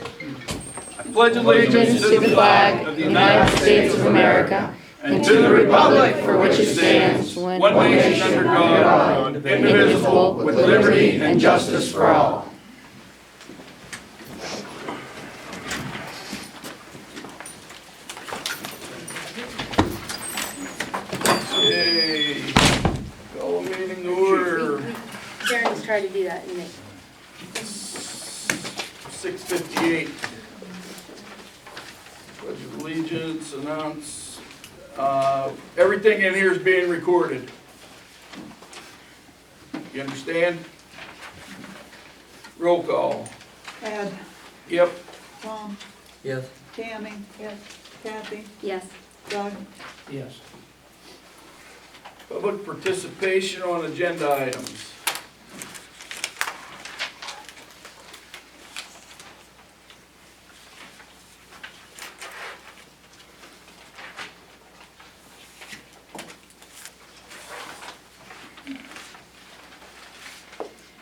I pledge allegiance to the flag of the United States of America and to the republic for which it stands, one nation under God, indivisible, with liberty and justice for all. Okay, call a meeting to order. Karen's tried to do that, and 6:58. Pledge of allegiance, announce, everything in here is being recorded. You understand? Roll call. Ed, Yep. Tom, Yes. Tammy, yes, Kathy, yes. Doug, Yes. Public participation on agenda items.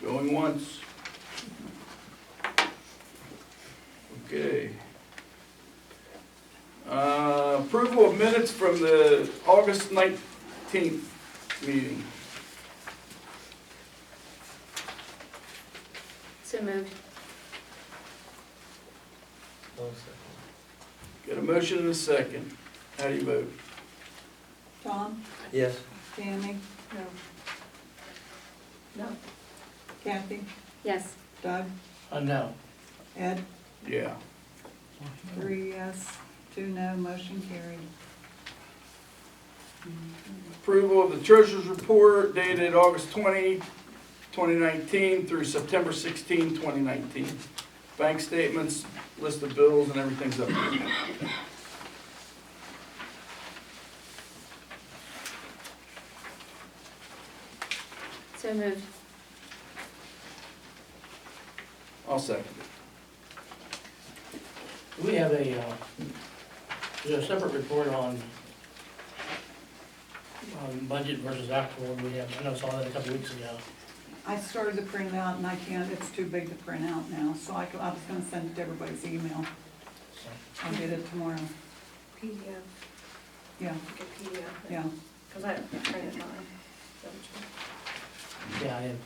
Going once. Okay. Approval of minutes from the August 19th meeting. So moved. Got a motion and a second. How do you vote? Tom, Yes. Tammy, No. Kathy, Yes. Doug, No. Ed, Yeah. 3 yes, 2 no, motion carried. Approval of the treasurer's report dated August 20, 2019 through September 16, 2019. Bank statements, list of bills, and everything's up there. So moved. I'll second it. We have there's a separate report on budget versus actual. We have, I know I saw that a couple weeks ago. I started to print it out and I can't, it's too big to print out now, so I was gonna send it to everybody's email. So, I'll get it tomorrow, PDF, yeah, get PDF. yeah. Because I printed mine. yeah, I didn't.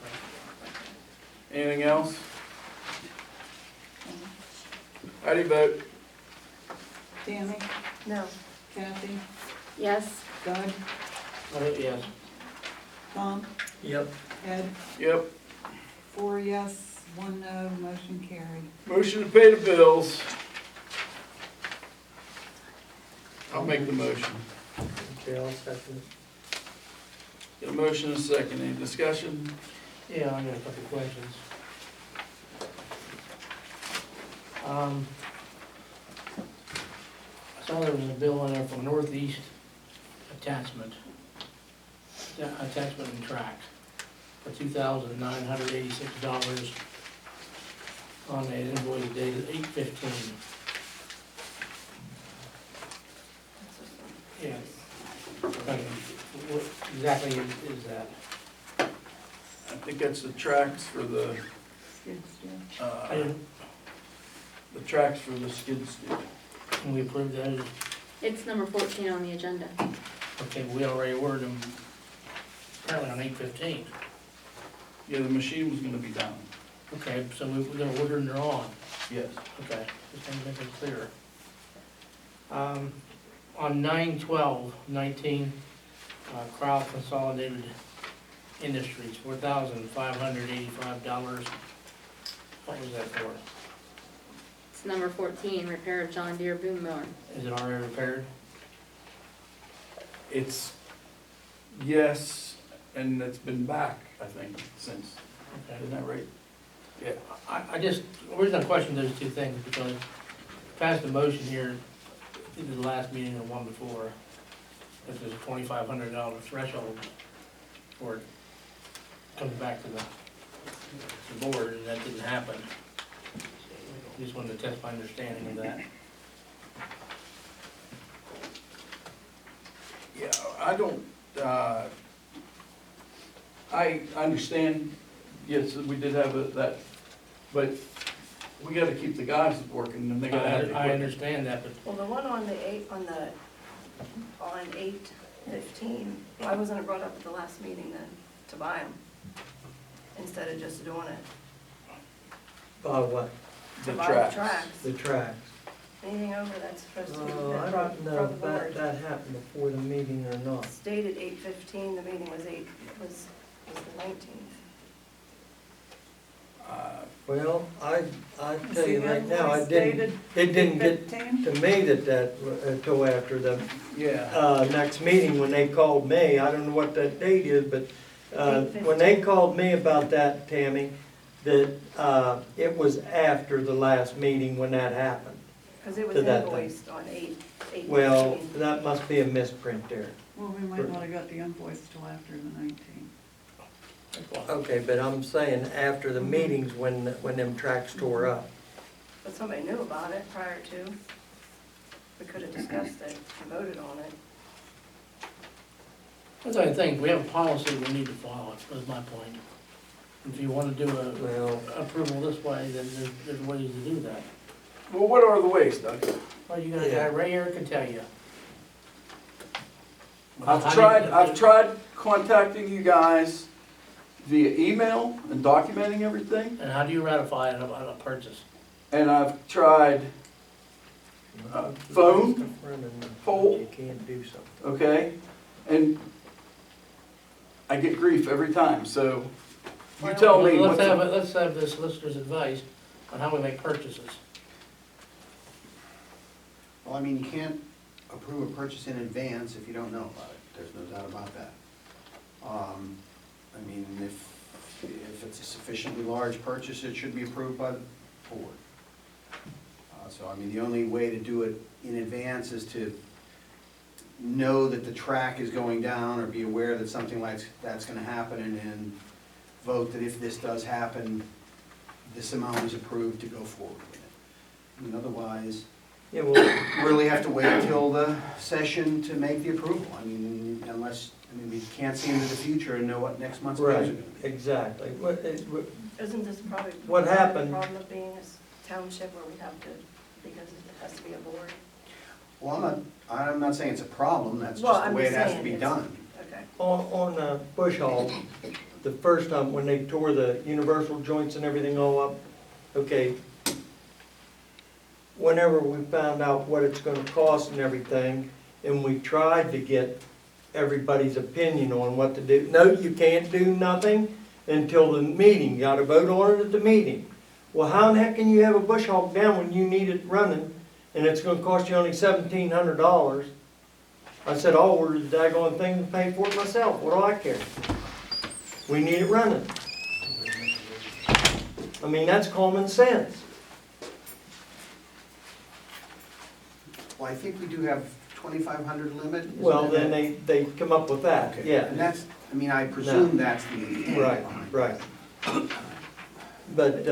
Anything else? How do you vote? Tammy, No. Kathy, Yes. Doug, Yes. Tom, Yep. Ed, Yep. 4 yes, 1 no, motion carried. Motion to pay the bills. I'll make the motion. Okay, I'll second. Get a motion and a second. Any discussion? Yeah, I got a couple of questions. I saw there was a bill in there from Northeast Attachment and Track for $2,986 on an invoice dated 8/15. Yeah. What exactly is that? I think that's the tracks for the, Skid steer. I didn't, the tracks for the skid steer. can we approve that? It's number 14 on the agenda. Okay, we already ordered them apparently on 8/15. Yeah, the machine was gonna be down. Okay, so we're gonna order them, they're on. Yes. Okay, just want to make it clear. On 9/12/19, Crowell Consolidated Industries, $4,585. What was that for? It's number 14, repair of John Deere boom mower. Is it already repaired? It's, yes, and it's been back, I think, since. Okay. Isn't that right? Yeah. I just, the reason I question those two things is because I passed a motion here, either the last meeting or one before, that there's a $2,500 threshold for it comes back to the board, and that didn't happen. Just wanted to test my understanding of that. Yeah, I don't, I understand, yes, we did have that, but we gotta keep the guys working and they gotta have the I equipment. understand that, but Well, the one on 8/15, why wasn't it brought up at the last meeting then, to buy them? Instead of just doing it? What? To The buy tracks. the tracks. The tracks. Anything over that's supposed to be I from don't know the if that, board. that happened before the meeting or not. Stated 8/15, the meeting was was the 19th. Well, I tell See, you right now, invoice dated it didn't get 15. to me that, until after the, Yeah, next meeting when they called me. I don't know what that date is, but, when they called me about that, Tammy, that, it was after the last meeting when that happened. Because it was To that thing. invoiced on 8/15. Well, that must be a misprint there. Well, we might not have got the invoice till after the 19th. Okay, but I'm saying after the meetings when them tracks tore up. But somebody knew about it prior to. We could have discussed it and voted on it. that's the only thing, if we have a policy, we need to follow it, was my point. If you wanna do a Well, approval this way, then there's ways to do that. well, what are the ways, Doug? Well, you got a guy right here can tell you. I've tried contacting you guys via email and documenting everything, And how do you ratify a purchase? and I've tried, phone, poll. You can't do something. okay? And I get grief every time, so you tell me Let's what's. have the solicitor's advice on how we make purchases. Well, I mean, you can't approve a purchase in advance if you don't know about it, there's no doubt about that. I mean, if it's a sufficiently large purchase, it should be approved by the board. So, I mean, the only way to do it in advance is to know that the track is going down or be aware that something like that's gonna happen and vote that if this does happen, this amount is approved to go forward with it. I mean, otherwise, Yeah, well, really have to wait until the session to make the approval. I mean, we can't see into the future and know what next month's bills are right, gonna be. exactly. Isn't this probably? What happened- The problem of being a township where we have to, because it has to be a board? Well, I'm not saying it's a problem, that's Well, just the I'm way it just has to saying be it's- done. Okay. On Bush Hall, the first time when they tore the universal joints and everything all up, okay, whenever we found out what it's gonna cost and everything, and we tried to get everybody's opinion on what to do. No, you can't do nothing until the meeting, you gotta vote on it at the meeting. Well, how in the heck can you have a bush hog down when you need it running, and it's gonna cost you only $1,700? I said, I'll order the daggone thing and pay for it myself, what do I care? We need it running. I mean, that's common sense. Well, I think we do have 2,500 limit. isn't Well, it? then they come up with that, Okay. yeah. And that's, I mean, I presume that's the intent Right, behind it. right. But,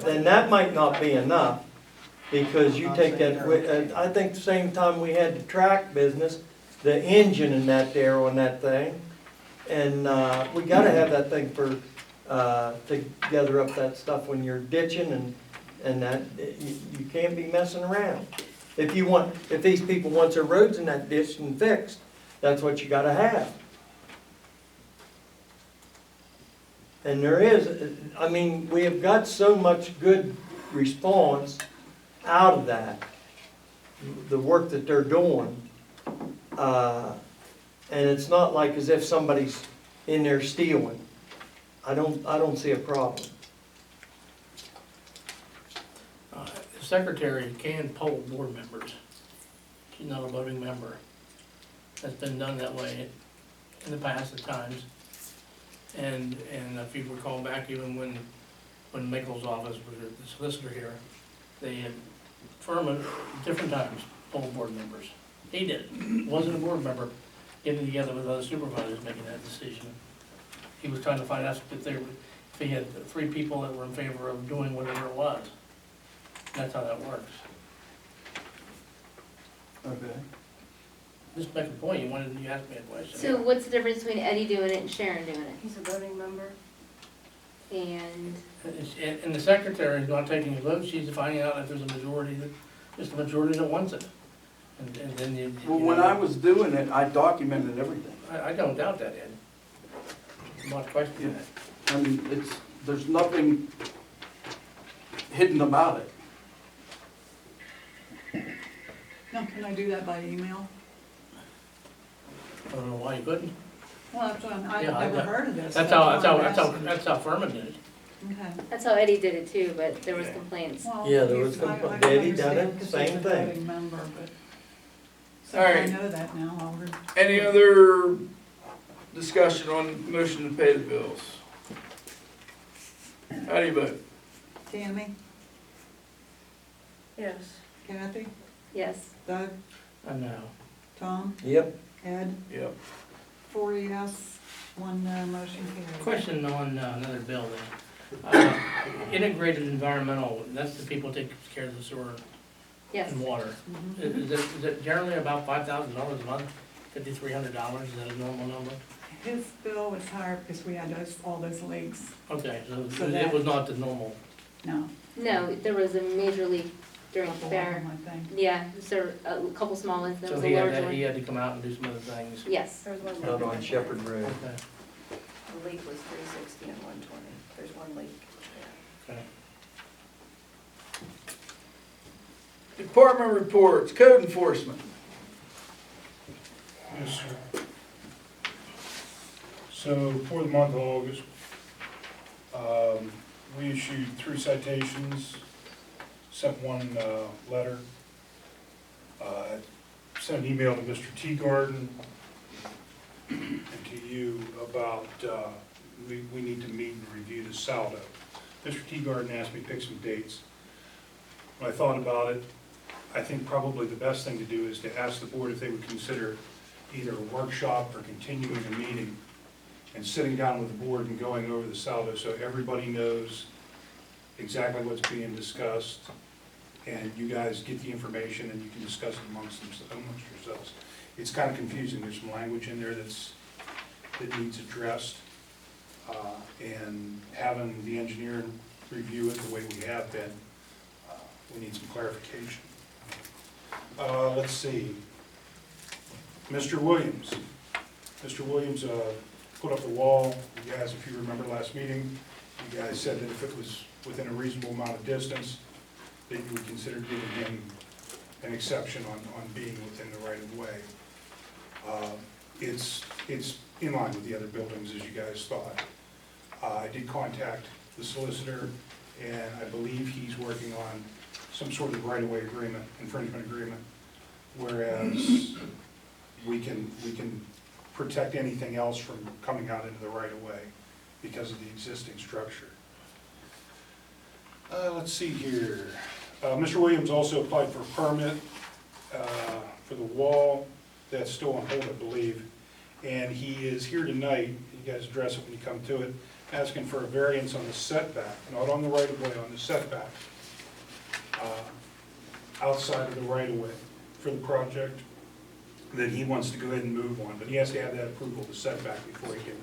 then that might not be enough, because you take that, I think the same time we had the track business, the engine and that there on that thing, and, we gotta have that thing for, to gather up that stuff when you're ditching and that, you can't be messing around. If these people want their roads in that ditch and fixed, that's what you gotta have. And there is, I mean, we have got so much good response out of that, the work that they're doing. And it's not like as if somebody's in there stealing. I don't see a problem. The secretary can poll board members. She's not a voting member. That's been done that way in the past at times. And if you recall back even when Michael's office was the solicitor here, they had Furman, different times, poll board members. He did, wasn't a board member, getting together with other supervisors making that decision. He was trying to find out if he had 3 people that were in favor of doing whatever it was. That's how that works. Okay. Just make a point, you asked me a question. So what's the difference between Eddie doing it and Sharon doing it? He's a voting member. And And the secretary is not taking a vote, she's finding out if there's a majority, just a majority that wants it. And then you. Well, when I was doing it, I documented everything. I don't doubt that, Ed. I'm not questioning that. I mean, there's nothing hidden about it. Now, can I do that by email? I don't know why you couldn't. Well, that's what I've Yeah, never heard of this. That's how Furman did it. Okay. that's how Eddie did it too, but there was complaints. Well, Yeah, there was I some- can Eddie done it, understand 'cause same he's a thing. voting member, but since All I right. know that now, I'll Any other discussion on motion to pay the bills? How do you vote? Tammy, Yes. Kathy, Yes. Doug, I know. Tom, Yep, Ed, Yep. 4 yes, 1 no, motion carried. Question on another building. Integrated environmental, that's the people that take care of the sewer Yes. and water. Mhm. Is it generally about $5,000 a month, $5,300, is that a normal number? His bill was higher because we had all those leaks. Okay, so So it that- was not the normal. No. No, there was a major leak during the couple of fair. them, I think. Yeah, so a couple small ones, there So was a he large had, he one. had to come out and do some other things. Yes. There was one leak. out on Shepherd Road. Okay, The leak was 360 and 120. There's one leak. okay. Department reports, code enforcement. Yes, sir. So for the month of August, we issued 3 citations, sent 1 letter, sent an email to Mr. Teagarden and to you about, we need to meet and review the saldo. Mr. Teagarden asked me to pick some dates. When I thought about it, I think probably the best thing to do is to ask the board if they would consider either a workshop or continuing a meeting and sitting down with the board and going over the saldo so everybody knows exactly what's being discussed and you guys get the information and you can discuss it amongst yourselves. It's kind of confusing. There's some language in there that needs addressed. And having the engineer review it the way we have been, we need some clarification. Let's see. Mr. Williams. Mr. Williams put up the wall. You guys, if you remember last meeting, you guys said that if it was within a reasonable amount of distance, that you would consider giving him an exception on being within the right of way. It's in line with the other buildings as you guys thought. I did contact the solicitor and I believe he's working on some sort of right-of-way agreement, infringement agreement, whereas we can protect anything else from coming out into the right-of-way because of the existing structure. Let's see here. Mr. Williams also applied for a permit for the wall. That's still on hold, I believe. And he is here tonight, you guys address it when you come to it, asking for a variance on the setback, not on the right-of-way, on the setback, outside of the right-of-way for the project that he wants to go ahead and move on. But he has to have that approval of the setback before he can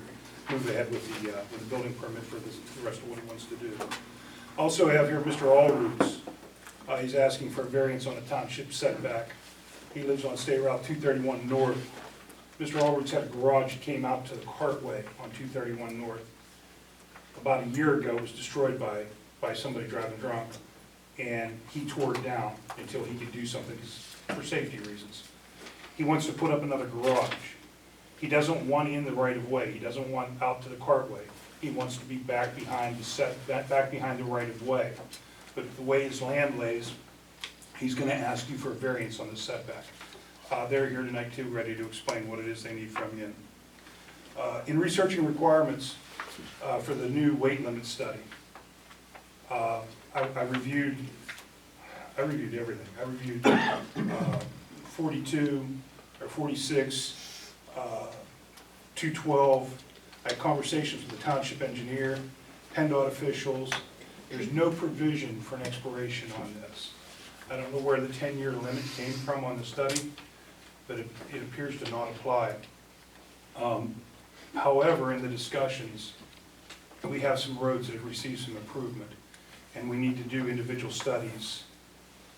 move ahead with the building permit for the rest of what he wants to do. Also have here Mr. Allroots. He's asking for a variance on a township setback. He lives on State Route 231 North. Mr. Allroots had a garage that came out to the cartway on 231 North. About a year ago, it was destroyed by somebody driving drunk, and he tore it down until he could do something for safety reasons. He wants to put up another garage. He doesn't want in the right of way. He doesn't want out to the cartway. He wants to be back behind back behind the right of way. But the way his land lays, he's going to ask you for a variance on the setback. They're here tonight too, ready to explain what it is they need from you. In researching requirements for the new weight limit study, I reviewed everything. I reviewed 42 or 46, 212. I had conversations with the township engineer, PennDOT officials. There's no provision for an expiration on this. I don't know where the 10-year limit came from on the study, but it appears to not apply. However, in the discussions, we have some roads that have received some improvement, and we need to do individual studies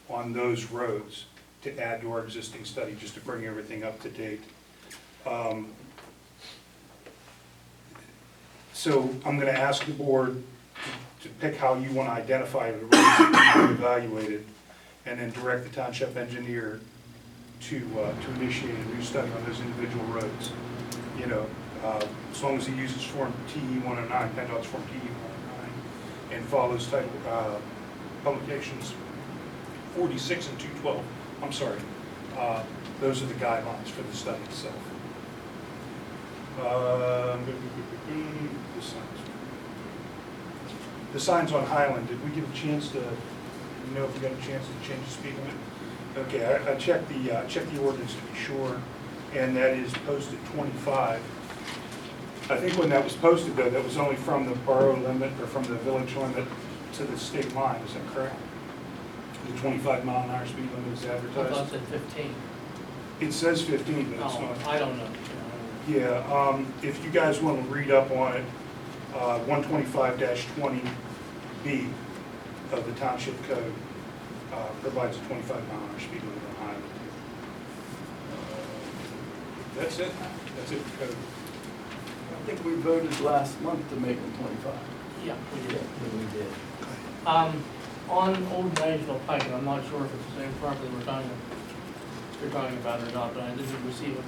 on those roads to add to our existing study, just to bring everything up to date. So I'm gonna ask the board to pick how you wanna identify the roads that you evaluated, and then direct the township engineer to initiate a new study on those individual roads. You know, as long as he uses Form TE 109, PennDOT's Form TE 109, and follows type, publications 46 and 212. I'm sorry. Those are the guidelines for the study itself. The signs on Highland, did we get a chance to, you know if we got a chance to change the speed limit? Okay, I checked the ordinance to be sure, and that is posted 25. I think when that was posted, though, that was only from the borough limit, or from the village limit to the state line, is that correct? The 25-mile-an-hour speed limit is I thought advertised? it said 15. It says 15, but it's Oh, not. I don't know. Yeah, if you guys want to read up on it, 125-20B of the township code provides a 25-mile-an-hour speed limit on Highland. That's it. That's it for code. I think we voted last month to make them 25. Yeah, we did. We did. On Old National Pike, and I'm not sure if it's the same property you're talking about or not, but I did receive a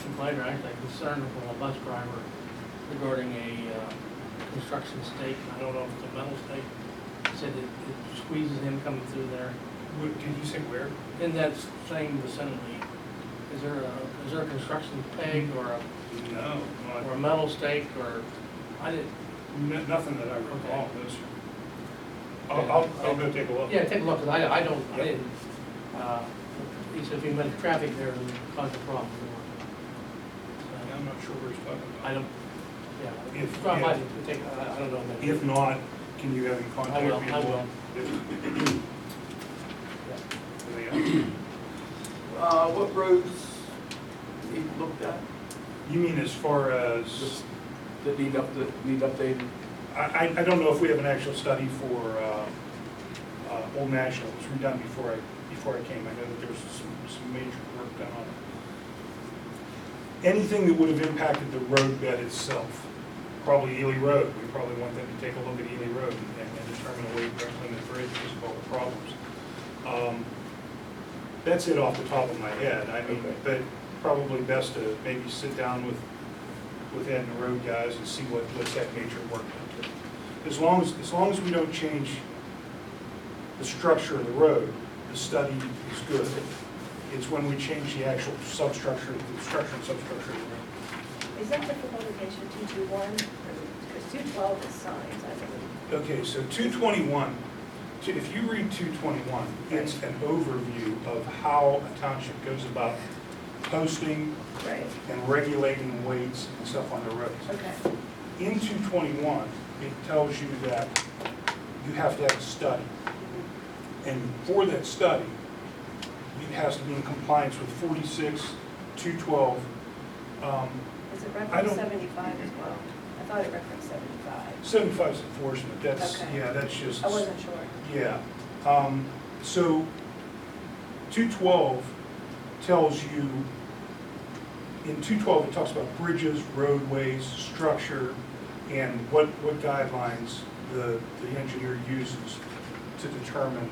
complaint, or actually a concern from a bus driver regarding a construction stake. I don't know if it's a metal stake. He said it squeezes him coming through there. Did you say where? In that same vicinity, is there a construction peg or a No, metal stake, or, I didn't, nothing that I recall, no, sir. I'll go take a look. yeah, take a look, 'cause I Yep. didn't, he said if he meant traffic there, it would cause a problem. I'm not sure where he's talking I about. don't, yeah, If- drop by yeah. to take, I don't know. maybe. If not, can you have him contact me? I will. What roads he looked at You mean as far as, that need updated? I don't know if we have an actual study for Old National. It was redone before I came. I know that there was some major work done on it. Anything that would have impacted the road bed itself, probably Ely Road. We probably want them to take a look at Ely Road and determine a way to limit bridge because of all the problems. That's it off the top of my head. I mean, Okay. but probably best to maybe sit down with Ed and the road guys and see what's that major work done to. As long as we don't change the structure of the road, the study is good. It's when we change the actual substructure, the structure and substructure of the road. Is that the publication 221? Because 212 is signs, I believe. Okay, so 221, if you read 221, it's an overview of how a township goes about posting Right, and regulating weights and stuff on the roads. okay. In 221, it tells you that you have to have a study. And for that study, it has to be in compliance with 46, 212. Is it I reference don't- 75 as well? I thought it referenced 75. 75 is enforcement, that's, Okay. yeah, that's just. I wasn't sure. Yeah, so 212 tells you, in 212 it talks about bridges, roadways, structure, and what guidelines the engineer uses to determine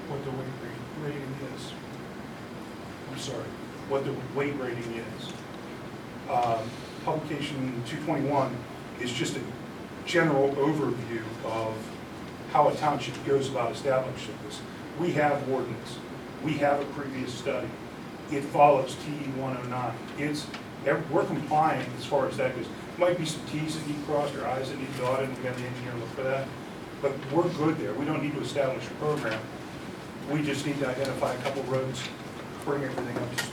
what the weight rating is. I'm sorry, what the weight rating is. Publication 221 is just a general overview of how a township goes about establishing this. We have ordinance, we have a previous study, it follows TE 109. We're compliant as far as that goes. Might be some Ts that need crossed or Is that need dotted, and we have the engineer look for that, but we're good there. We don't need to establish a program. We just need to identify a couple roads, bring everything up to speed.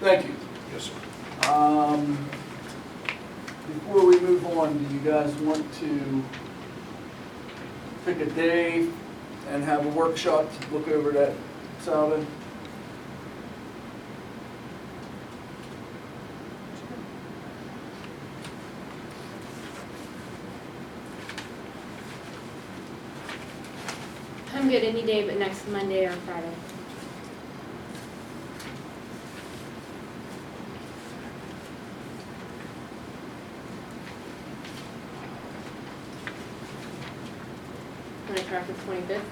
Thank you. Yes, sir. Before we move on, do you guys want to pick a day and have a workshop to look over that salad? I'm good any day but next Monday or Friday. Want to try for the 25th?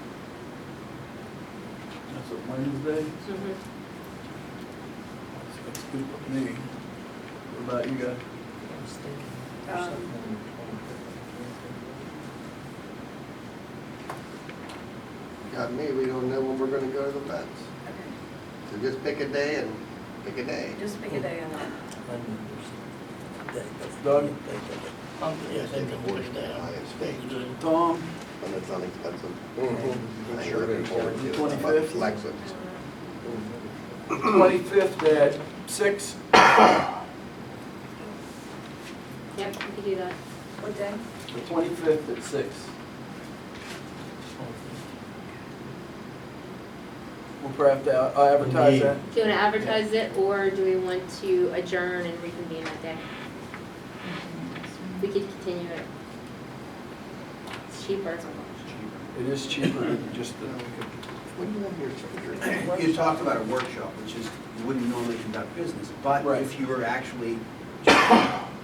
That's a Wednesday. Mm-hmm. That's good with me. What about you guys? Got me, we don't know when we're gonna go to the fence. So just pick a day and pick a day. Just pick a day and Doug? Yeah, same thing, Horse put it day, down. highest stage, Tom? and it's inexpensive. Mhm. I'm sure looking forward to it. 25th? Flexible. 25th at 6. Yep, we could do that. what day? The 25th at 6. We'll probably have to advertise Indeed. that. Do you want to advertise it, or do we want to adjourn and reconvene that day? We could continue it. It's cheaper. It is cheaper than just the, What do you have here, sir? You talked about a workshop, which is, you wouldn't normally conduct business, but Right. if you were actually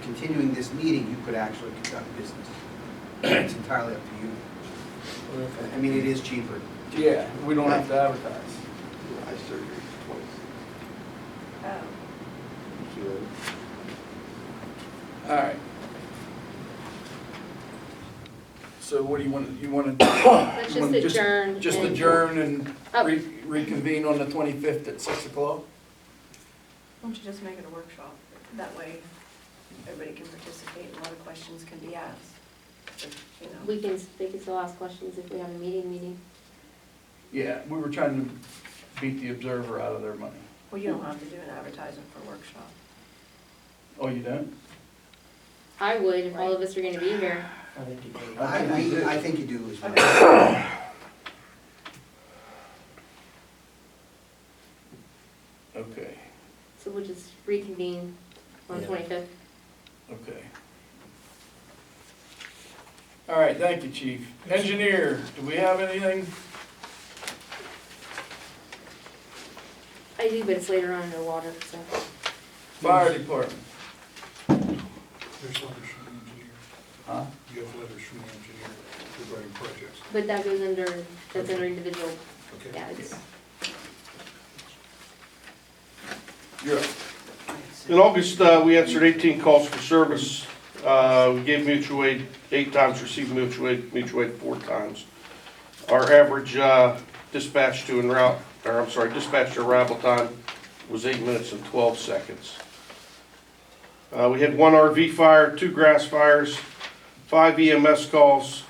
continuing this meeting, you could actually conduct business. It's entirely up to you. I mean, it is cheaper. yeah, we don't have to advertise. Eye surgery twice. Oh. All right. So what do you want, you want to? Let's just adjourn. Just and- adjourn and Oh. reconvene on the 25th at 6 o'clock? Why don't you just make it a workshop? That way, everybody can participate, and a lot of questions can be asked. But, you know. They can still ask questions if we have a meeting. Yeah, we were trying to beat the Observer out of their money. Well, you don't have to do an advertisement for a workshop. Oh, you don't? I would, if all of us are gonna be here. I think you can. I think you do as well. Okay. Okay, So we'll just reconvene on the Yeah. 25th. okay. All right, thank you, Chief. Engineer, do we have anything? I do, but it's later on in the water, so. Fire Department? There's letters from the engineer. Huh? You have letters from the engineer regarding projects. But that goes under, that's under individual, Okay. yeah, it's. You're up. In August, we answered 18 calls for service. We gave mutual aid 8 times, received mutual aid 4 times. Our average dispatch to arrival time was 8 minutes and 12 seconds. We had 1 RV fire, 2 grass fires, 5 EMS calls,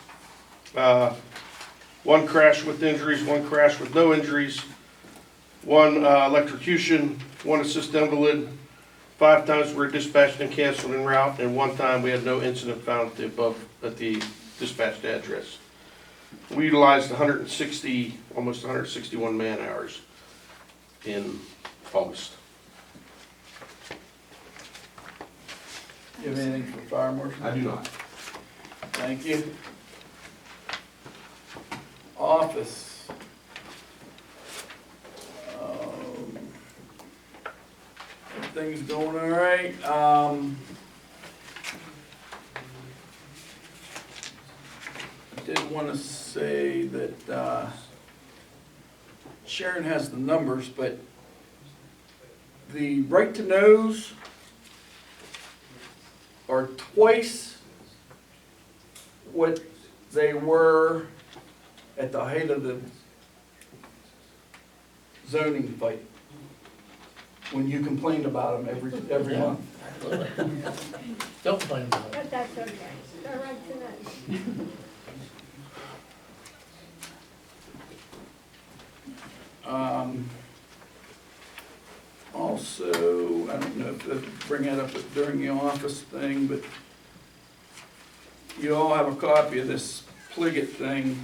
1 crash with injuries, 1 crash with no injuries, 1 electrocution, 1 assist invalid, 5 times we were dispatched and canceled en route, and 1 time we had no incident found at the dispatched address. We utilized almost 161 man hours in August. You have anything for Fire Marshal? I do not. Thank you. Office. Everything's going all right. I did want to say that Sharon has the numbers, but the right-to-knows are twice what they were at the height of the zoning fight, when you complained about them every month. Don't complain about it. But that's okay, they're right tonight. Also, I don't know if to bring that up during the office thing, but you all have a copy of this Pliget thing.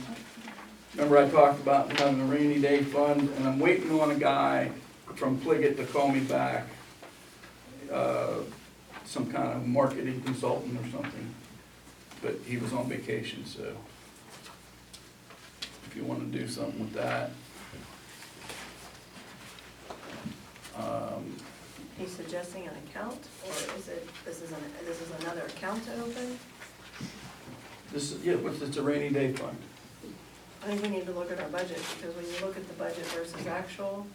Remember I talked about having a rainy day fund, and I'm waiting on a guy from Pliget to call me back. Some kind of marketing consultant or something, but he was on vacation, so. If you wanna do something with that. He's suggesting an account, or is it, this is another account to open? This is, yeah, it's a rainy day fund. I think we need to look at our budget, because when you look at the budget versus actual,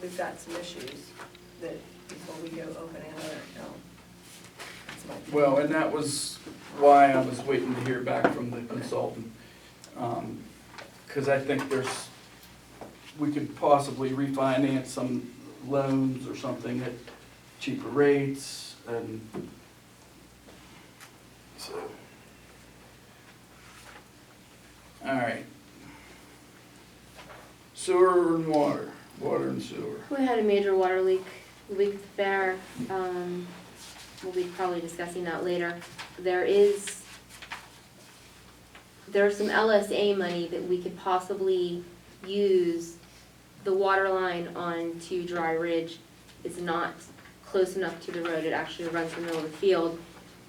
we've got some issues that, before we go opening another account. That's my opinion. Well, and that was why I was waiting to hear back from the consultant. Cause I think we could possibly refinance some loans or something at cheaper rates, and so. All right. Sewer and water and sewer. We had a major water leak the week at the fair. We'll be probably discussing that later. There's some LSA money that we could possibly use. The water line onto Dry Ridge is not close enough to the road. It actually runs in the middle of the field.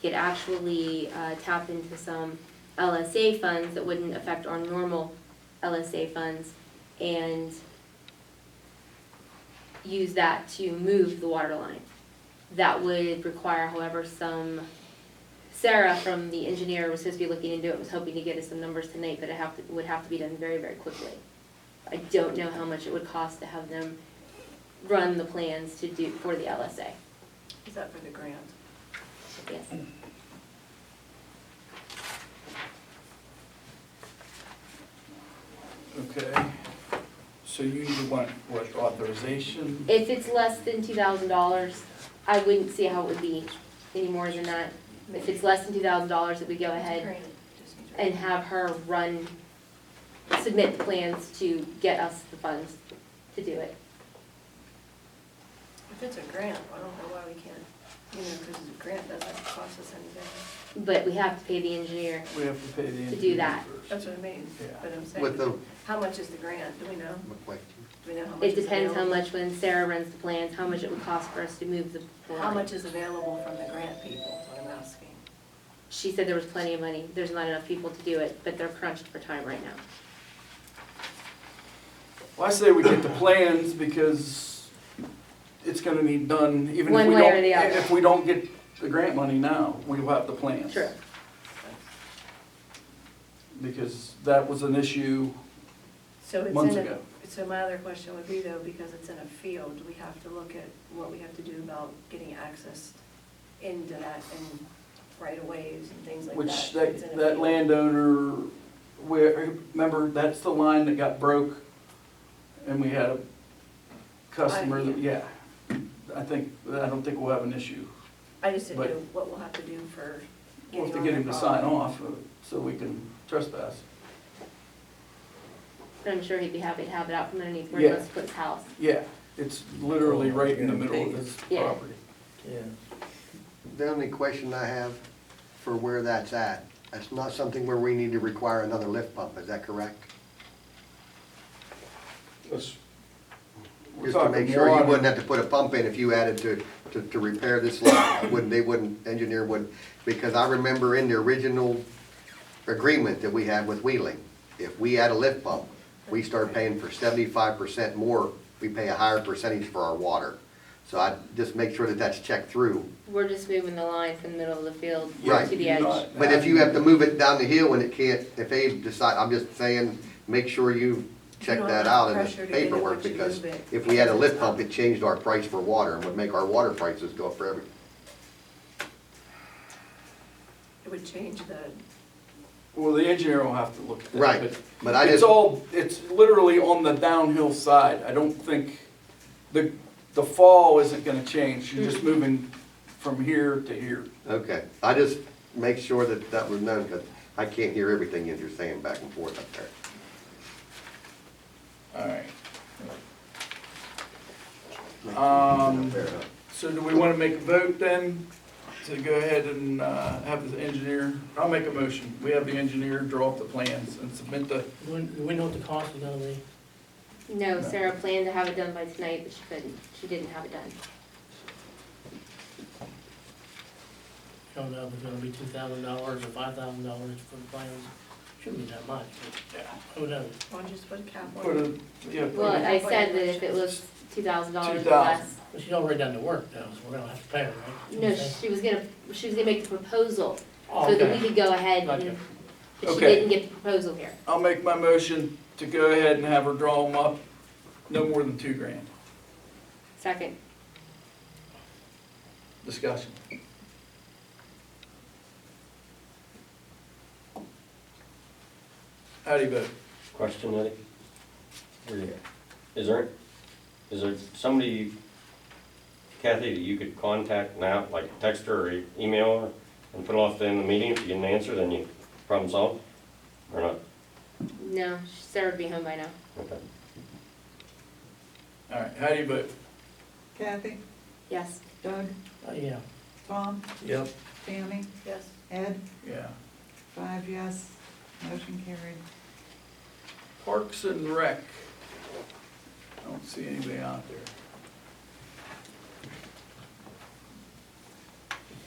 Could actually tap into some LSA funds that wouldn't affect our normal LSA funds and use that to move the water line. That would require, however, Sarah from the engineer was supposed to be looking into it, was hoping to get us some numbers tonight, but it would have to be done very, very quickly. I don't know how much it would cost to have them run the plans to do for the LSA. Is that for the grant? Yes. Okay. So you want what, authorization? If it's less than $2,000, I wouldn't see how it would be any more than that. If it's less than $2,000, that we go ahead Grant, just needs and have her submit the plans to get us the funds to do it. If it's a grant, I don't know why we can't, because a grant doesn't cost us anything. But we have to pay the engineer. We have to pay the engineer do that. first. That's what I mean, Yeah. but I'm With saying, the, how much is the grant, do we know? wait, Do we know how much It is depends how available? much, when Sarah runs the plans, how much it would cost for us to move the line. How much is available from the grant people, is what I'm asking. She said there was plenty of money. There's not enough people to do it, but they're crunched for time right now. Well, I say we get the plans because it's gonna need done, even if One we way or don't, the other. if we don't get the grant money now, we'll have the plans. True. Because that was an issue So it's months in ago. so my other question would be though, because it's in a field, we have to look at what we have to do about getting access into that and right of ways and things like that. Which It's in a that field. landowner, remember, that's the line that got broke and we had a customer that, yeah. I don't think we'll have an issue. I just didn't but- know what we'll have to do for We'll getting have to on get their him to sign property. off so we can trespass. But I'm sure he'd be happy to have it out from underneath where Yeah. he wants to put his house. Yeah, it's literally right in the middle of his Yeah. property. Yeah. the only question I have for where that's at, that's not something where we need to require another lift pump, is that correct? Let's- We're Just to make talking sure you water. wouldn't have to put a pump in if you added to repair this line. Engineer wouldn't, because I remember in the original agreement that we had with Wheeling, if we add a lift pump, we start paying for 75% more, we pay a higher percentage for our water. So I just make sure that that's checked through. We're just moving the line from the middle of the field Right. to the You're edge. not- But if you have to move it down the hill and it can't, if they decide, I'm just saying, make sure you check don't that have out in pressure the to get it paperwork, once you because move it, if we had a because lift it's pump, up. it changed our price for water and would make our water prices go up for every. It would change the, Well, the engineer will have to look at that. Right, but I It's just, it's literally on the downhill side. I don't think, the fall isn't gonna change. You're just moving from here to here. okay, I just make sure that that was known, because I can't hear everything that you're saying back and forth up there. All right. So do we wanna make a vote then to go ahead and, have the engineer, I'll make a motion. We have the engineer draw up the plans and submit the, Do we know what the cost is gonna be? No, Sarah planned to have it done by tonight, but she couldn't. She didn't have it done. Don't know if it's gonna be $2,000 or $5,000 for the plans. Shouldn't be that much, but who knows? Why don't you just put a cap on Put it? a, yeah, Well, put a, I said that if it was $2,000 or 2,000. less. But she's already done the work though, so we're gonna have to pay her, right? No, she was gonna make the proposal, Oh, so that we okay. could go ahead Gotcha. and, but she Okay. didn't get the proposal here. I'll make my motion to go ahead and have her draw them up, no more than $2,000. Second, Discussion. How do you vote? Question, Eddie? Is there somebody, Kathy, that you could contact now, like text her or email her and put off the end of the meeting? If you get an answer, then you problem solved? Or not? no, Sarah would be home by now. Okay. All right, how do you vote? Kathy, Yes. Doug, Oh, yeah. Tom, Yep. Tammy, Yes. Ed, Yeah. 5 yes, motion carried. Parks and Rec. I don't see anybody out there.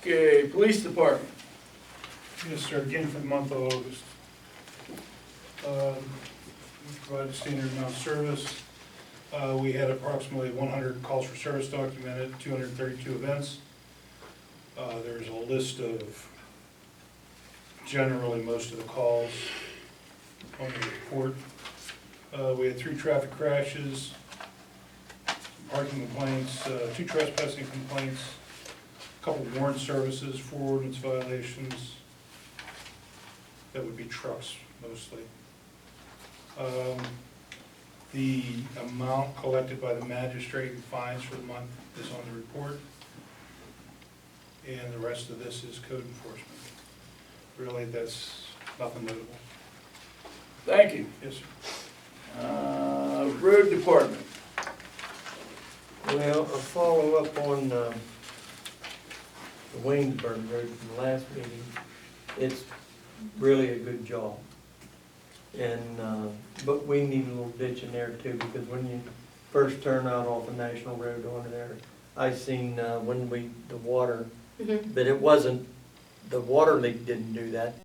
Okay, Police Department. Yes, sir, again for the month of August. We provided standard amount of service. We had approximately 100 calls for service documented, 232 events. There's a list of generally most of the calls on the report. We had 3 traffic crashes, parking complaints, 2 trespassing complaints, a couple warrant services, 4 ordinance violations. That would be trucks mostly. The amount collected by the magistrate in fines for the month is on the report. And the rest of this is code enforcement. Really, that's nothing notable. Thank you. Yes, sir. Road Department. Well, a follow-up on the Waynesburg Road from the last meeting. It's really a good job. And, but we need a little ditch in there too, because when you first turn out off the National Road onto there, I seen, when the water, Mm-hmm. but it wasn't, the water leak didn't do that.